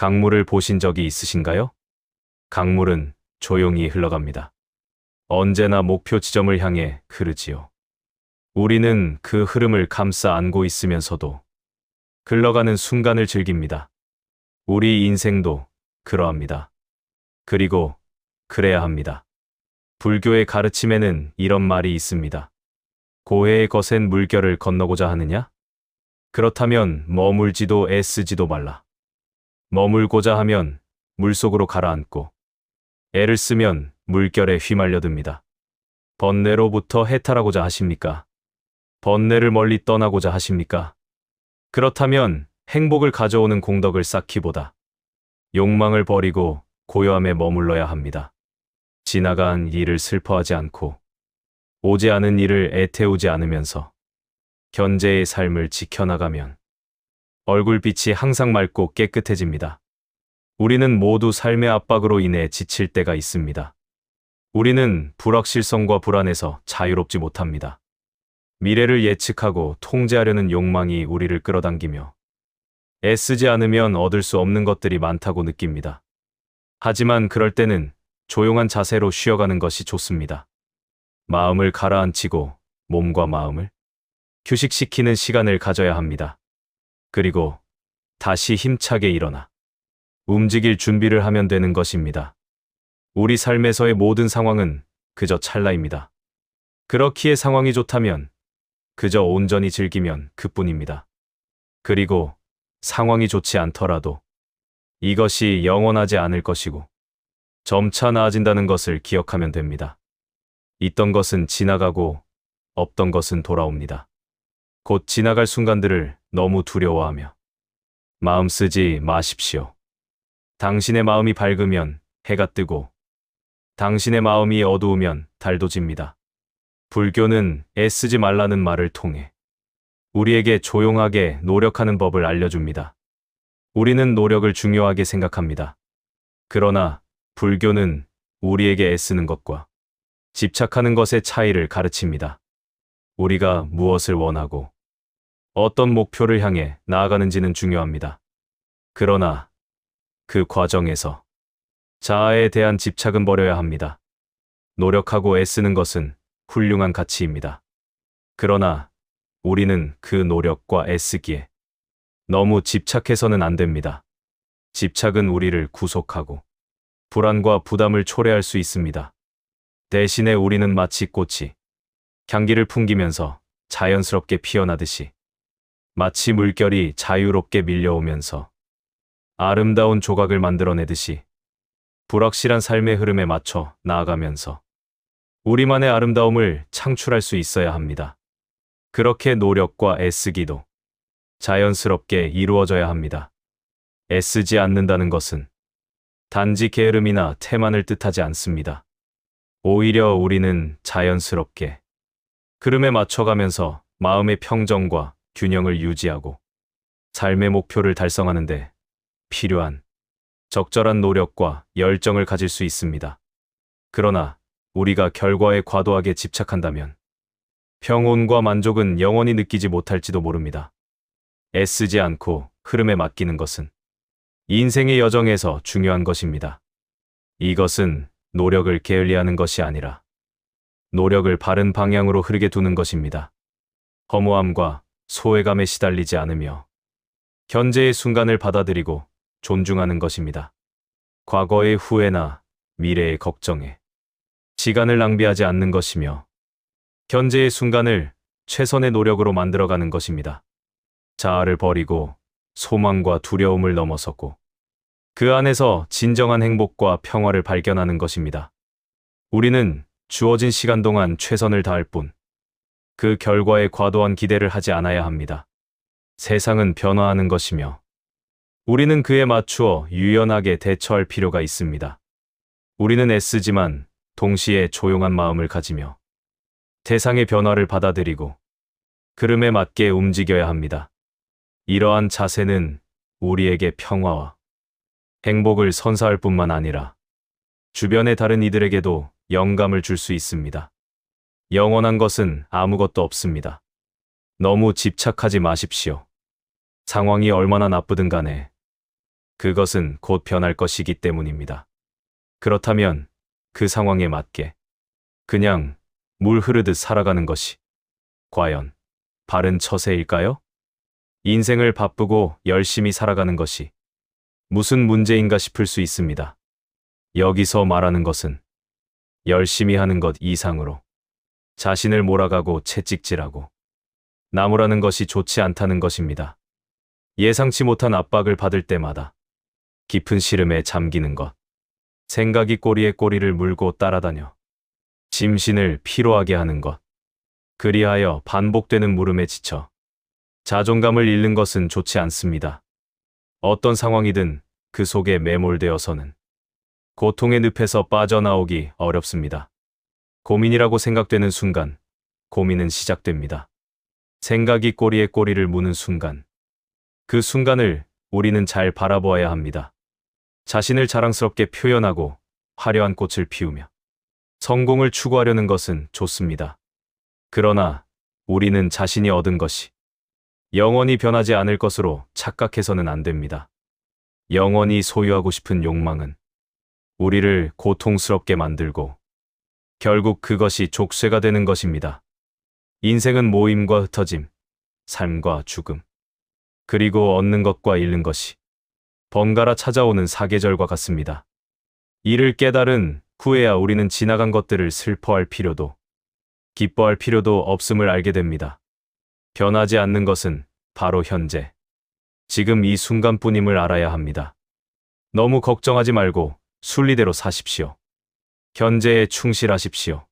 강물을 보신 적이 있으신가요? 강물은 조용히 흘러갑니다. 언제나 목표 지점을 향해 흐르지요. 우리는 그 흐름을 감싸 안고 있으면서도 흘러가는 순간을 즐깁니다. 우리 인생도 그러합니다. 그리고 그래야 합니다. 불교의 가르침에는 이런 말이 있습니다. 고해의 거센 물결을 건너고자 하느냐? 그렇다면 머물지도 애쓰지도 말라. 머물고자 하면 물속으로 가라앉고 애를 쓰면 물결에 휘말려듭니다. 번뇌로부터 해탈하고자 하십니까? 번뇌를 멀리 떠나고자 하십니까? 그렇다면 행복을 가져오는 공덕을 쌓기보다 욕망을 버리고 고요함에 머물러야 합니다. 지나간 일을 슬퍼하지 않고 오지 않은 일을 애태우지 않으면서 현재의 삶을 지켜나가면 얼굴빛이 항상 맑고 깨끗해집니다. 우리는 모두 삶의 압박으로 인해 지칠 때가 있습니다. 우리는 불확실성과 불안에서 자유롭지 못합니다. 미래를 예측하고 통제하려는 욕망이 우리를 끌어당기며 애쓰지 않으면 얻을 수 없는 것들이 많다고 느낍니다. 하지만 그럴 때는 조용한 자세로 쉬어가는 것이 좋습니다. 마음을 가라앉히고 몸과 마음을 휴식시키는 시간을 가져야 합니다. 그리고 다시 힘차게 일어나 움직일 준비를 하면 되는 것입니다. 우리 삶에서의 모든 상황은 그저 찰나입니다. 그렇기에 상황이 좋다면 그저 온전히 즐기면 그뿐입니다. 그리고 상황이 좋지 않더라도 이것이 영원하지 않을 것이고 점차 나아진다는 것을 기억하면 됩니다. 있던 것은 지나가고 없던 것은 돌아옵니다. 곧 지나갈 순간들을 너무 두려워하며 마음 쓰지 마십시오. 당신의 마음이 밝으면 해가 뜨고 당신의 마음이 어두우면 달도 집니다. 불교는 애쓰지 말라는 말을 통해 우리에게 조용하게 노력하는 법을 알려줍니다. 우리는 노력을 중요하게 생각합니다. 그러나 불교는 우리에게 애쓰는 것과 집착하는 것의 차이를 가르칩니다. 우리가 무엇을 원하고 어떤 목표를 향해 나아가는지는 중요합니다. 그러나 그 과정에서 자아에 대한 집착은 버려야 합니다. 노력하고 애쓰는 것은 훌륭한 가치입니다. 그러나 우리는 그 노력과 애쓰기에 너무 집착해서는 안 됩니다. 집착은 우리를 구속하고 불안과 부담을 초래할 수 있습니다. 대신에 우리는 마치 꽃이 향기를 풍기면서 자연스럽게 피어나듯이 마치 물결이 자유롭게 밀려오면서 아름다운 조각을 만들어내듯이 불확실한 삶의 흐름에 맞춰 나아가면서 우리만의 아름다움을 창출할 수 있어야 합니다. 그렇게 노력과 애쓰기도 자연스럽게 이루어져야 합니다. 애쓰지 않는다는 것은 단지 게으름이나 태만을 뜻하지 않습니다. 오히려 우리는 자연스럽게 흐름에 맞춰가면서 마음의 평정과 균형을 유지하고 삶의 목표를 달성하는 데 필요한 적절한 노력과 열정을 가질 수 있습니다. 그러나 우리가 결과에 과도하게 집착한다면 평온과 만족은 영원히 느끼지 못할지도 모릅니다. 애쓰지 않고 흐름에 맡기는 것은 인생의 여정에서 중요한 것입니다. 이것은 노력을 게을리하는 것이 아니라 노력을 바른 방향으로 흐르게 두는 것입니다. 허무함과 소외감에 시달리지 않으며 현재의 순간을 받아들이고 존중하는 것입니다. 과거의 후회나 미래의 걱정에 시간을 낭비하지 않는 것이며 현재의 순간을 최선의 노력으로 만들어가는 것입니다. 자아를 버리고 소망과 두려움을 넘어서고 그 안에서 진정한 행복과 평화를 발견하는 것입니다. 우리는 주어진 시간 동안 최선을 다할 뿐 그 결과에 과도한 기대를 하지 않아야 합니다. 세상은 변화하는 것이며 우리는 그에 맞추어 유연하게 대처할 필요가 있습니다. 우리는 애쓰지만 동시에 조용한 마음을 가지며 세상의 변화를 받아들이고 흐름에 맞게 움직여야 합니다. 이러한 자세는 우리에게 평화와 행복을 선사할 뿐만 아니라 주변의 다른 이들에게도 영감을 줄 수 있습니다. 영원한 것은 아무것도 없습니다. 너무 집착하지 마십시오. 상황이 얼마나 나쁘든 간에 그것은 곧 변할 것이기 때문입니다. 그렇다면 그 상황에 맞게 그냥 물 흐르듯 살아가는 것이 과연 바른 처세일까요? 인생을 바쁘고 열심히 살아가는 것이 무슨 문제인가 싶을 수 있습니다. 여기서 말하는 것은 열심히 하는 것 이상으로 자신을 몰아가고 채찍질하고 나무라는 것이 좋지 않다는 것입니다. 예상치 못한 압박을 받을 때마다 깊은 시름에 잠기는 것, 생각이 꼬리에 꼬리를 물고 따라다녀 심신을 피로하게 하는 것, 그리하여 반복되는 물음에 지쳐 자존감을 잃는 것은 좋지 않습니다. 어떤 상황이든 그 속에 매몰되어서는 고통의 늪에서 빠져나오기 어렵습니다. 고민이라고 생각되는 순간 고민은 시작됩니다. 생각이 꼬리에 꼬리를 무는 순간, 그 순간을 우리는 잘 바라보아야 합니다. 자신을 자랑스럽게 표현하고 화려한 꽃을 피우며 성공을 추구하려는 것은 좋습니다. 그러나 우리는 자신이 얻은 것이 영원히 변하지 않을 것으로 착각해서는 안 됩니다. 영원히 소유하고 싶은 욕망은 우리를 고통스럽게 만들고 결국 그것이 족쇄가 되는 것입니다. 인생은 모임과 흩어짐, 삶과 죽음, 그리고 얻는 것과 잃는 것이 번갈아 찾아오는 사계절과 같습니다. 이를 깨달은 후에야 우리는 지나간 것들을 슬퍼할 필요도 기뻐할 필요도 없음을 알게 됩니다. 변하지 않는 것은 바로 현재, 지금 이 순간뿐임을 알아야 합니다. 너무 걱정하지 말고 순리대로 사십시오. 현재에 충실하십시오.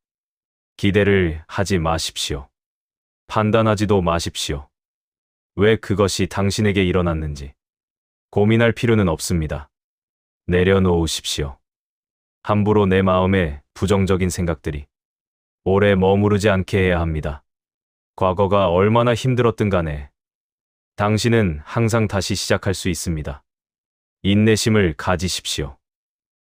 기대를 하지 마십시오. 판단하지도 마십시오. 왜 그것이 당신에게 일어났는지 고민할 필요는 없습니다. 내려놓으십시오. 함부로 내 마음에 부정적인 생각들이 오래 머무르지 않게 해야 합니다. 과거가 얼마나 힘들었든 간에 당신은 항상 다시 시작할 수 있습니다. 인내심을 가지십시오.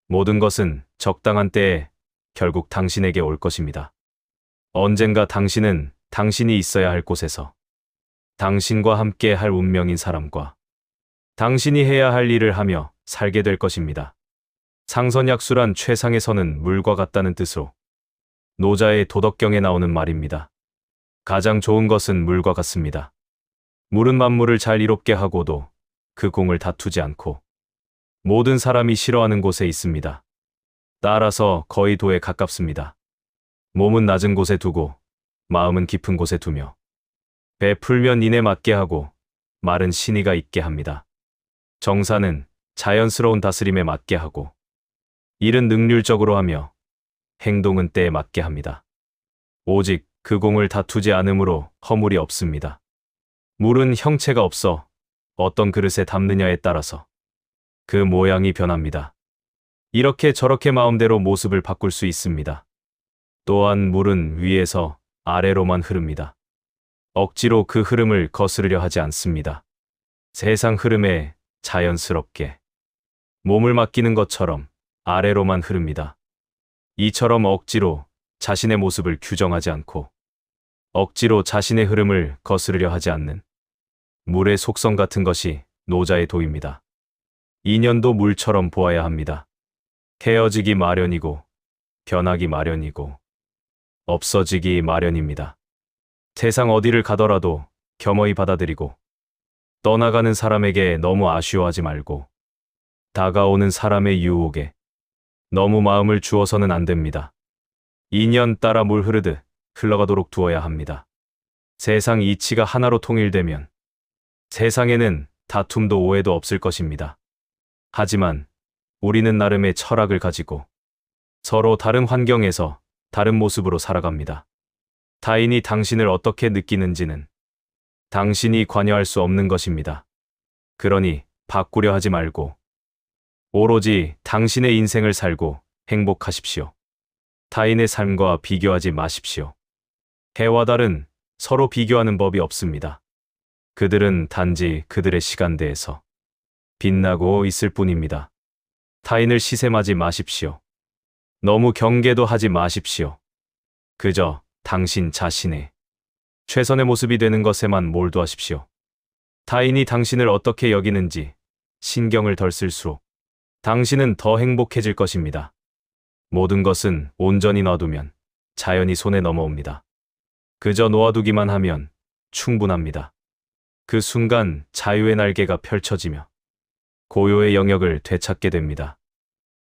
모든 것은 적당한 때에 결국 당신에게 올 것입니다. 언젠가 당신은 당신이 있어야 할 곳에서 당신과 함께 할 운명인 사람과 당신이 해야 할 일을 하며 살게 될 것입니다. 상선약수란 최상의 선은 물과 같다는 뜻으로 노자의 도덕경에 나오는 말입니다. 가장 좋은 것은 물과 같습니다. 물은 만물을 잘 이롭게 하고도 그 공을 다투지 않고 모든 사람이 싫어하는 곳에 있습니다. 따라서 거의 도에 가깝습니다. 몸은 낮은 곳에 두고 마음은 깊은 곳에 두며 베풀면 인에 맞게 하고 말은 신의가 있게 합니다. 정사는 자연스러운 다스림에 맞게 하고 일은 능률적으로 하며 행동은 때에 맞게 합니다. 오직 그 공을 다투지 않으므로 허물이 없습니다. 물은 형체가 없어 어떤 그릇에 담느냐에 따라서 그 모양이 변합니다. 이렇게 저렇게 마음대로 모습을 바꿀 수 있습니다. 또한 물은 위에서 아래로만 흐릅니다. 억지로 그 흐름을 거스르려 하지 않습니다. 세상 흐름에 자연스럽게 몸을 맡기는 것처럼 아래로만 흐릅니다. 이처럼 억지로 자신의 모습을 규정하지 않고 억지로 자신의 흐름을 거스르려 하지 않는 물의 속성 같은 것이 노자의 도입니다. 인연도 물처럼 보아야 합니다. 헤어지기 마련이고 변하기 마련이고 없어지기 마련입니다. 세상 어디를 가더라도 겸허히 받아들이고 떠나가는 사람에게 너무 아쉬워하지 말고 다가오는 사람의 유혹에 너무 마음을 주어서는 안 됩니다. 인연 따라 물 흐르듯 흘러가도록 두어야 합니다. 세상 이치가 하나로 통일되면 세상에는 다툼도 오해도 없을 것입니다. 하지만 우리는 나름의 철학을 가지고 서로 다른 환경에서 다른 모습으로 살아갑니다. 타인이 당신을 어떻게 느끼는지는 당신이 관여할 수 없는 것입니다. 그러니 바꾸려 하지 말고 오로지 당신의 인생을 살고 행복하십시오. 타인의 삶과 비교하지 마십시오. 해와 달은 서로 비교하는 법이 없습니다. 그들은 단지 그들의 시간대에서 빛나고 있을 뿐입니다. 타인을 시샘하지 마십시오. 너무 경계도 하지 마십시오. 그저 당신 자신의 최선의 모습이 되는 것에만 몰두하십시오. 타인이 당신을 어떻게 여기는지 신경을 덜 쓸수록 당신은 더 행복해질 것입니다. 모든 것은 온전히 놔두면 자연히 손에 넘어옵니다. 그저 놓아두기만 하면 충분합니다. 그 순간 자유의 날개가 펼쳐지며 고요의 영역을 되찾게 됩니다.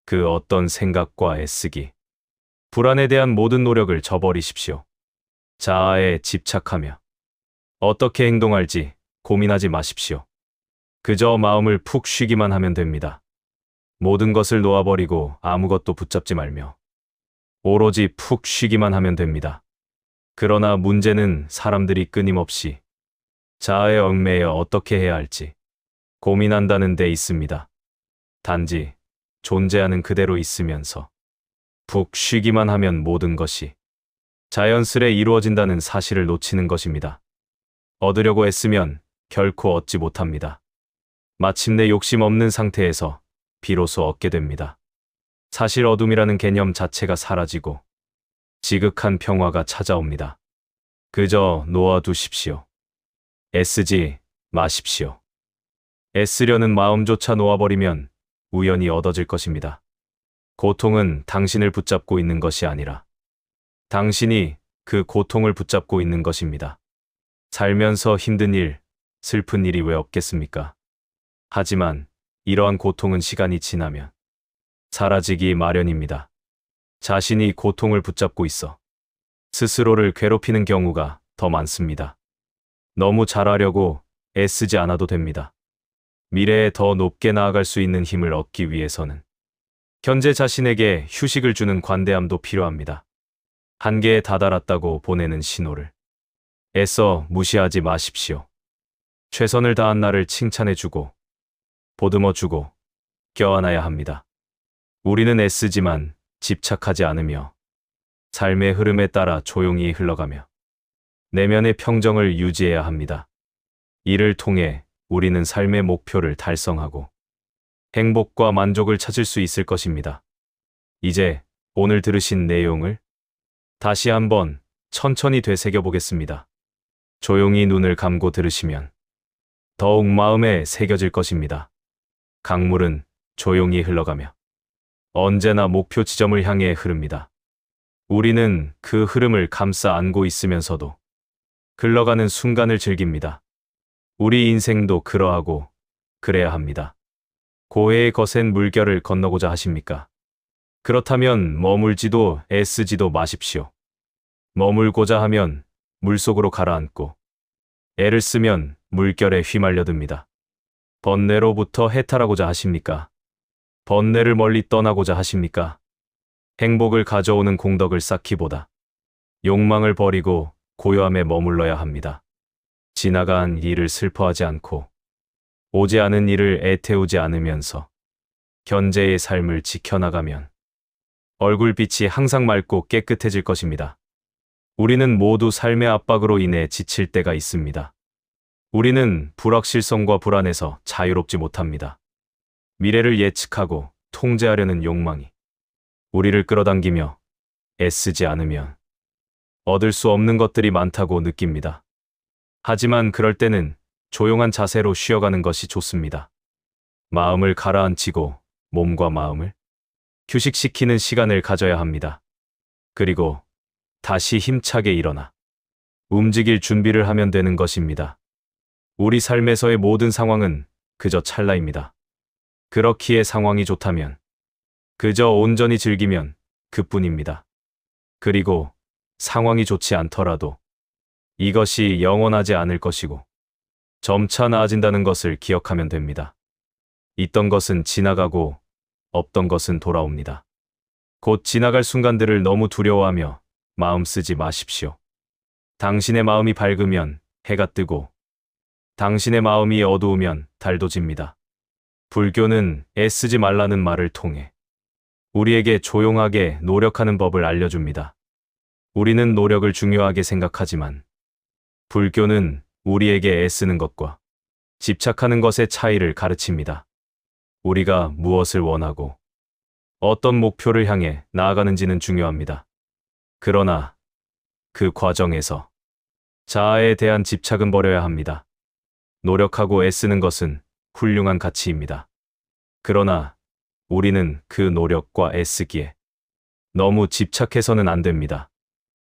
그 어떤 생각과 애쓰기, 불안에 대한 모든 노력을 저버리십시오. 자아에 집착하며 어떻게 행동할지 고민하지 마십시오. 그저 마음을 푹 쉬기만 하면 됩니다. 모든 것을 놓아버리고 아무것도 붙잡지 말며 오로지 푹 쉬기만 하면 됩니다. 그러나 문제는 사람들이 끊임없이 자아에 얽매여 어떻게 해야 할지 고민한다는 데 있습니다. 단지 존재하는 그대로 있으면서 푹 쉬기만 하면 모든 것이 자연스레 이루어진다는 사실을 놓치는 것입니다. 얻으려고 애쓰면 결코 얻지 못합니다. 마침내 욕심 없는 상태에서 비로소 얻게 됩니다. 사실 어둠이라는 개념 자체가 사라지고 지극한 평화가 찾아옵니다. 그저 놓아두십시오. 애쓰지 마십시오. 애쓰려는 마음조차 놓아버리면 우연히 얻어질 것입니다. 고통은 당신을 붙잡고 있는 것이 아니라 당신이 그 고통을 붙잡고 있는 것입니다. 살면서 힘든 일, 슬픈 일이 왜 없겠습니까? 하지만 이러한 고통은 시간이 지나면 사라지기 마련입니다. 자신이 고통을 붙잡고 있어 스스로를 괴롭히는 경우가 더 많습니다. 너무 잘하려고 애쓰지 않아도 됩니다. 미래에 더 높게 나아갈 수 있는 힘을 얻기 위해서는 현재 자신에게 휴식을 주는 관대함도 필요합니다. 한계에 다다랐다고 보내는 신호를 애써 무시하지 마십시오. 최선을 다한 나를 칭찬해주고 보듬어주고 껴안아야 합니다. 우리는 애쓰지만 집착하지 않으며 삶의 흐름에 따라 조용히 흘러가며 내면의 평정을 유지해야 합니다. 이를 통해 우리는 삶의 목표를 달성하고 행복과 만족을 찾을 수 있을 것입니다. 이제 오늘 들으신 내용을 다시 한번 천천히 되새겨 보겠습니다. 조용히 눈을 감고 들으시면 더욱 마음에 새겨질 것입니다. 강물은 조용히 흘러가며 언제나 목표 지점을 향해 흐릅니다. 우리는 그 흐름을 감싸 안고 있으면서도 흘러가는 순간을 즐깁니다. 우리 인생도 그러하고 그래야 합니다. 고해의 거센 물결을 건너고자 하십니까? 그렇다면 머물지도 애쓰지도 마십시오. 머물고자 하면 물속으로 가라앉고 애를 쓰면 물결에 휘말려듭니다. 번뇌로부터 해탈하고자 하십니까? 번뇌를 멀리 떠나고자 하십니까? 행복을 가져오는 공덕을 쌓기보다 욕망을 버리고 고요함에 머물러야 합니다. 지나간 일을 슬퍼하지 않고 오지 않은 일을 애태우지 않으면서 현재의 삶을 지켜나가면 얼굴빛이 항상 맑고 깨끗해질 것입니다. 우리는 모두 삶의 압박으로 인해 지칠 때가 있습니다. 우리는 불확실성과 불안에서 자유롭지 못합니다. 미래를 예측하고 통제하려는 욕망이 우리를 끌어당기며 애쓰지 않으면 얻을 수 없는 것들이 많다고 느낍니다. 하지만 그럴 때는 조용한 자세로 쉬어가는 것이 좋습니다. 마음을 가라앉히고 몸과 마음을 휴식시키는 시간을 가져야 합니다. 그리고 다시 힘차게 일어나 움직일 준비를 하면 되는 것입니다. 우리 삶에서의 모든 상황은 그저 찰나입니다. 그렇기에 상황이 좋다면 그저 온전히 즐기면 그뿐입니다. 그리고 상황이 좋지 않더라도 이것이 영원하지 않을 것이고 점차 나아진다는 것을 기억하면 됩니다. 있던 것은 지나가고 없던 것은 돌아옵니다. 곧 지나갈 순간들을 너무 두려워하며 마음 쓰지 마십시오. 당신의 마음이 밝으면 해가 뜨고 당신의 마음이 어두우면 달도 집니다. 불교는 애쓰지 말라는 말을 통해 우리에게 조용하게 노력하는 법을 알려줍니다. 우리는 노력을 중요하게 생각하지만 불교는 우리에게 애쓰는 것과 집착하는 것의 차이를 가르칩니다. 우리가 무엇을 원하고 어떤 목표를 향해 나아가는지는 중요합니다. 그러나 그 과정에서 자아에 대한 집착은 버려야 합니다. 노력하고 애쓰는 것은 훌륭한 가치입니다. 그러나 우리는 그 노력과 애쓰기에 너무 집착해서는 안 됩니다.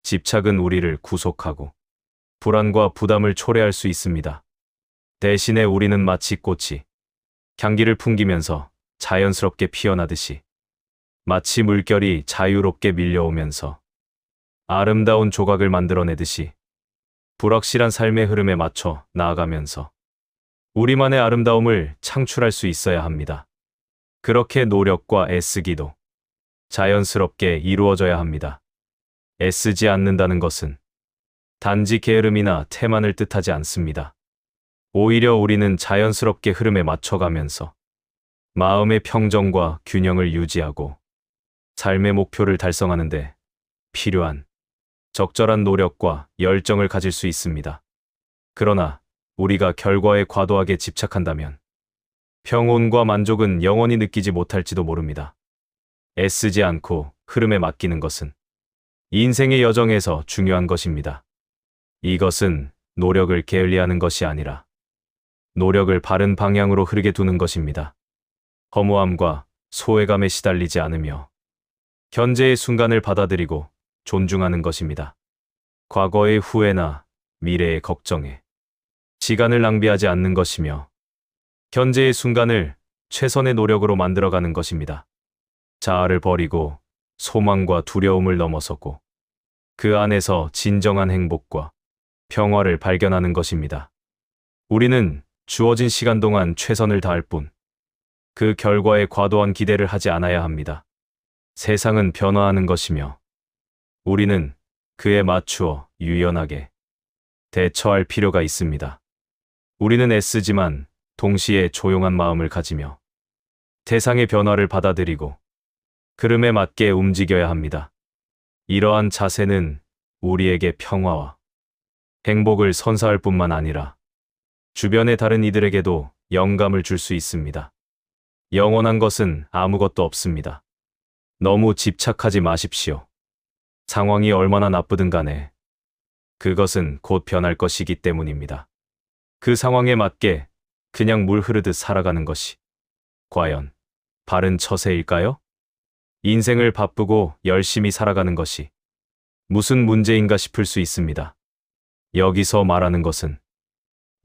집착은 우리를 구속하고 불안과 부담을 초래할 수 있습니다. 대신에 우리는 마치 꽃이 향기를 풍기면서 자연스럽게 피어나듯이, 마치 물결이 자유롭게 밀려오면서 아름다운 조각을 만들어내듯이 불확실한 삶의 흐름에 맞춰 나아가면서 우리만의 아름다움을 창출할 수 있어야 합니다. 그렇게 노력과 애쓰기도 자연스럽게 이루어져야 합니다. 애쓰지 않는다는 것은 단지 게으름이나 태만을 뜻하지 않습니다. 오히려 우리는 자연스럽게 흐름에 맞춰가면서 마음의 평정과 균형을 유지하고 삶의 목표를 달성하는 데 필요한 적절한 노력과 열정을 가질 수 있습니다. 그러나 우리가 결과에 과도하게 집착한다면 평온과 만족은 영원히 느끼지 못할지도 모릅니다. 애쓰지 않고 흐름에 맡기는 것은 인생의 여정에서 중요한 것입니다. 이것은 노력을 게을리하는 것이 아니라 노력을 바른 방향으로 흐르게 두는 것입니다. 허무함과 소외감에 시달리지 않으며 현재의 순간을 받아들이고 존중하는 것입니다. 과거의 후회나 미래의 걱정에 시간을 낭비하지 않는 것이며 현재의 순간을 최선의 노력으로 만들어가는 것입니다. 자아를 버리고 소망과 두려움을 넘어서고 그 안에서 진정한 행복과 평화를 발견하는 것입니다. 우리는 주어진 시간 동안 최선을 다할 뿐, 그 결과에 과도한 기대를 하지 않아야 합니다. 세상은 변화하는 것이며 우리는 그에 맞추어 유연하게 대처할 필요가 있습니다. 우리는 애쓰지만 동시에 조용한 마음을 가지며 세상의 변화를 받아들이고 흐름에 맞게 움직여야 합니다. 이러한 자세는 우리에게 평화와 행복을 선사할 뿐만 아니라 주변의 다른 이들에게도 영감을 줄 수 있습니다. 영원한 것은 아무것도 없습니다. 너무 집착하지 마십시오. 상황이 얼마나 나쁘든 간에 그것은 곧 변할 것이기 때문입니다. 그 상황에 맞게 그냥 물 흐르듯 살아가는 것이 과연 바른 처세일까요? 인생을 바쁘고 열심히 살아가는 것이 무슨 문제인가 싶을 수 있습니다. 여기서 말하는 것은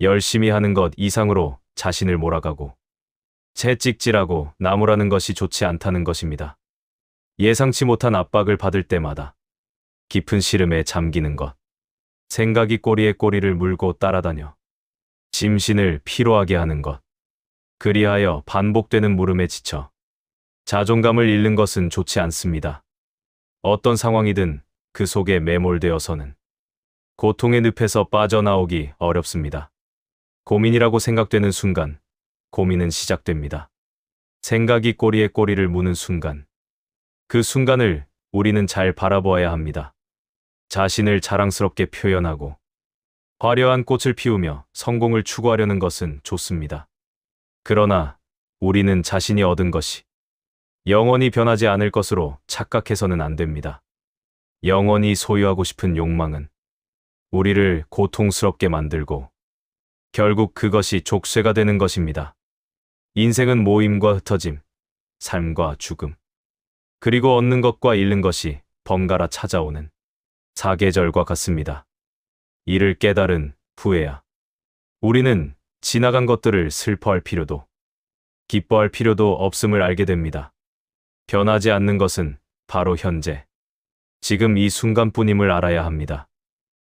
열심히 하는 것 이상으로 자신을 몰아가고 채찍질하고 나무라는 것이 좋지 않다는 것입니다. 예상치 못한 압박을 받을 때마다 깊은 시름에 잠기는 것, 생각이 꼬리에 꼬리를 물고 따라다녀 심신을 피로하게 하는 것, 그리하여 반복되는 물음에 지쳐 자존감을 잃는 것은 좋지 않습니다. 어떤 상황이든 그 속에 매몰되어서는 고통의 늪에서 빠져나오기 어렵습니다. 고민이라고 생각되는 순간 고민은 시작됩니다. 생각이 꼬리에 꼬리를 무는 순간, 그 순간을 우리는 잘 바라보아야 합니다. 자신을 자랑스럽게 표현하고 화려한 꽃을 피우며 성공을 추구하려는 것은 좋습니다. 그러나 우리는 자신이 얻은 것이 영원히 변하지 않을 것으로 착각해서는 안 됩니다. 영원히 소유하고 싶은 욕망은 우리를 고통스럽게 만들고 결국 그것이 족쇄가 되는 것입니다. 인생은 모임과 흩어짐, 삶과 죽음, 그리고 얻는 것과 잃는 것이 번갈아 찾아오는 사계절과 같습니다. 이를 깨달은 후에야 우리는 지나간 것들을 슬퍼할 필요도 기뻐할 필요도 없음을 알게 됩니다. 변하지 않는 것은 바로 현재, 지금 이 순간뿐임을 알아야 합니다.